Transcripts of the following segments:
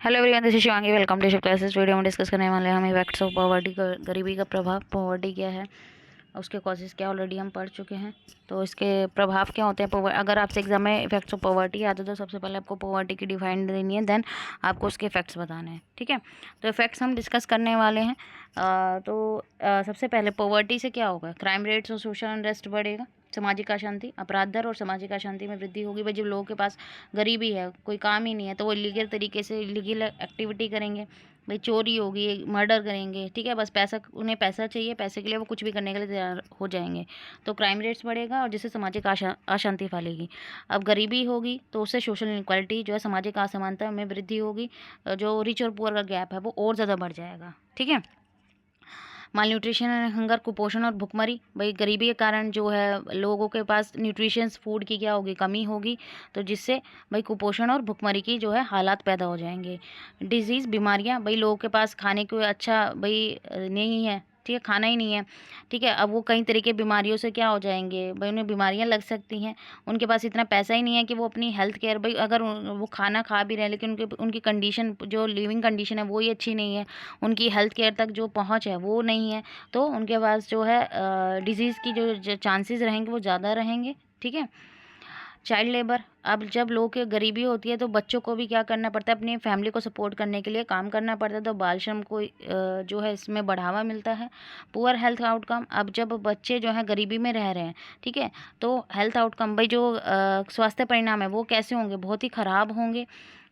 Hello everyone, this is Shivangi. Welcome to Shiv classes. Video में discuss करने वाले हैं हम इफेक्ट्स ऑफ पॉवर्टी का, गरीबी का प्रभाव। पॉवर्टी क्या है, उसके कॉजेज़ क्या ऑलरेडी हम पढ़ चुके हैं। तो इसके प्रभाव क्या होते हैं। अगर आपसे एग्जाम में इफेक्ट्स ऑफ पॉवर्टी आते तो सबसे पहले आपको पॉवर्टी की डिफाइन देनी है, देन आपको उसके इफेक्ट्स बताने हैं। ठीक है, तो इफेक्ट्स हम डिस्कस करने वाले हैं। सबसे पहले पॉवर्टी से क्या होगा। क्राइम रेट्स और सोशल अनरेस्ट बढ़ेगा। सामाजिक अशांति, अपराध दर और सामाजिक अशांति में वृद्धि होगी। भाई, जब लोगों के पास गरीबी है, कोई काम ही नहीं है, तो वो इलीगल तरीके से इलीगल एक्टिविटी करेंगे। भाई, चोरी होगी, मर्डर करेंगे। ठीक है, बस पैसा, उन्हें पैसा चाहिए, पैसे के लिए वो कुछ भी करने के लिए तैयार हो जाएंगे। तो क्राइम रेट्स बढ़ेगा और जिससे सामाजिक अशांति फैलेगी। अब गरीबी होगी तो उससे सोशल इनक्वालिटी जो है, सामाजिक असमानता में वृद्धि होगी। जो रिच और पुअर का गैप है वो और ज़्यादा बढ़ जाएगा। ठीक है, माल न्यूट्रिशन एंड हंगर, कुपोषण और भुखमरी। भाई, गरीबी के कारण जो है लोगों के पास न्यूट्रिशंस फूड की क्या होगी, कमी होगी। तो जिससे भाई कुपोषण और भुखमरी की जो है हालात पैदा हो जाएंगे। डिजीज़, बीमारियां। भाई, लोगों के पास खाने को अच्छा नहीं है। ठीक है, खाना ही नहीं है। ठीक है, अब वो कई तरह की बीमारियों से क्या हो जाएंगे। भाई, उन्हें बीमारियां लग सकती हैं। उनके पास इतना पैसा ही नहीं है कि वो अपनी हेल्थ केयर, भाई अगर वो खाना खा भी रहे हैं लेकिन उनकी कंडीशन, जो लिविंग कंडीशन है वो ही अच्छी नहीं है, उनकी हेल्थ केयर तक जो पहुंच है वो नहीं है, तो उनके पास जो है डिजीज़ की जो चांसेस रहेंगे वो ज़्यादा रहेंगे। ठीक है, चाइल्ड लेबर। अब जब लोगों की गरीबी होती है तो बच्चों को भी क्या करना पड़ता है, अपनी फैमिली को सपोर्ट करने के लिए काम करना पड़ता है। तो बाल श्रम को जो है इसमें बढ़ावा मिलता है। Poor health outcome. अब जब बच्चे जो है गरीबी में रह रहे हैं, ठीक है, तो हेल्थ आउटकम, भाई जो स्वास्थ्य परिणाम है वो कैसे होंगे, बहुत ही ख़राब होंगे।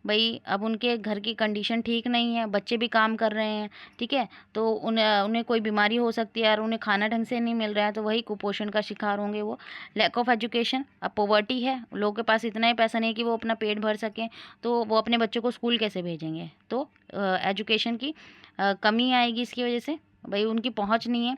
भाई, अब उनके घर की कंडीशन ठीक नहीं है, बच्चे भी काम कर रहे हैं। ठीक है, तो उन्हें कोई बीमारी हो सकती है और उन्हें खाना ढंग से नहीं मिल रहा है, तो वही कुपोषण का शिकार होंगे वो। Lack of education. अब पॉवर्टी है, लोगों के पास इतना ही पैसा नहीं कि वो अपना पेट भर सकें, तो वो अपने बच्चों को स्कूल कैसे भेजेंगे। तो एजुकेशन की कमी आएगी इसकी वजह से। भाई, उनकी पहुंच नहीं है।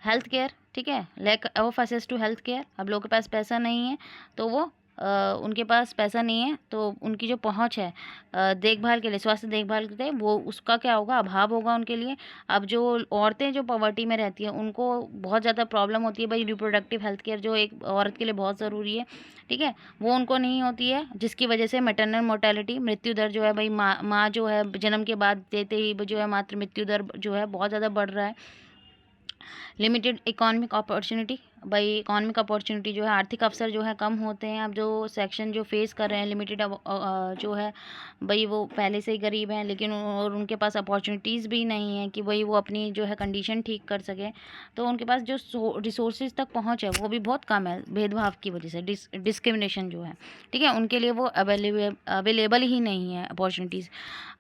हेल्थ केयर, ठीक है, lack of access to health care. अब लोगों के पास पैसा नहीं है तो वो उनके पास पैसा नहीं है तो उनकी जो पहुंच है देखभाल के लिए, स्वास्थ्य देखभाल के लिए, वो उसका क्या होगा, अभाव होगा उनके लिए। अब जो औरतें जो पॉवर्टी में रहती हैं उनको बहुत ज़्यादा प्रॉब्लम होती है। भाई, रिप्रोडक्टिव हेल्थ केयर जो एक औरत के लिए बहुत ज़रूरी है, ठीक है, वो उनको नहीं होती है, जिसकी वजह से मैटरनल मोर्टेलिटी, मृत्यु दर जो है, भाई माँ जो है जन्म के बाद देते ही जो है मातृ मृत्यु दर जो है बहुत ज़्यादा बढ़ रहा है। Limited economic opportunity. भाई, इकोनॉमिक अपॉर्चुनिटी जो है, आर्थिक अवसर जो है कम होते हैं। अब जो सेक्शन जो फेस कर रहे हैं लिमिटेड जो है, भाई वो पहले से ही गरीब हैं लेकिन और उनके पास अपॉर्चुनिटीज़ भी नहीं है कि भाई वो अपनी जो है कंडीशन ठीक कर सकें। तो उनके पास जो रिसोर्सेज तक पहुंच है वो भी बहुत कम है, भेदभाव की वजह से, डिस्क्रिमिनेशन जो है। ठीक है, उनके लिए वो अवेलेबल ही नहीं है अपॉर्चुनिटीज़।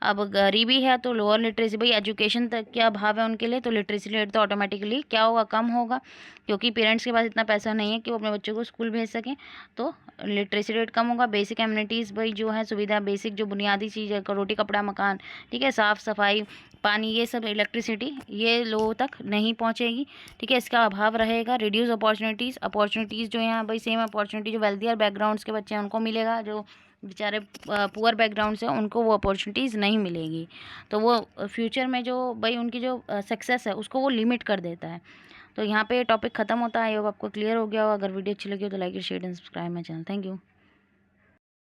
अब गरीबी है तो लोअर लिटरेसी, भाई एजुकेशन तक क्या अभाव है उनके लिए, तो लिटरेसी रेट तो ऑटोमेटिकली क्या होगा, कम होगा, क्योंकि पेरेंट्स के पास इतना पैसा नहीं है कि वो अपने बच्चों को स्कूल भेज सकें। तो लिटरेसी रेट कम होगा। बेसिक एमिनिटीज़, भाई जो है सुविधा, बेसिक जो बुनियादी चीज़ है, रोटी कपड़ा मकान, ठीक है, साफ़ सफाई, पानी, ये सब, इलेक्ट्रिसिटी, ये लोगों तक नहीं पहुंचेगी। ठीक है, इसका अभाव रहेगा। Reduce opportunities. अपॉर्चुनिटीज़ जो यहाँ भाई सेम अपॉर्चुनिटी जो वेल्थियर बैकग्राउंड्स के बच्चे हैं उनको मिलेगा, जो बेचारे पुअर बैकग्राउंड से उनको वो अपॉर्चुनिटीज़ नहीं मिलेगी। तो वो फ्यूचर में जो भाई उनकी जो सक्सेस है उसको वो लिमिट कर देता है। तो यहाँ पे टॉपिक ख़त्म होता है। आई होप आपको क्लियर हो गया हो। अगर वीडियो अच्छी लगी हो तो like share and subscribe my channel. Thank you.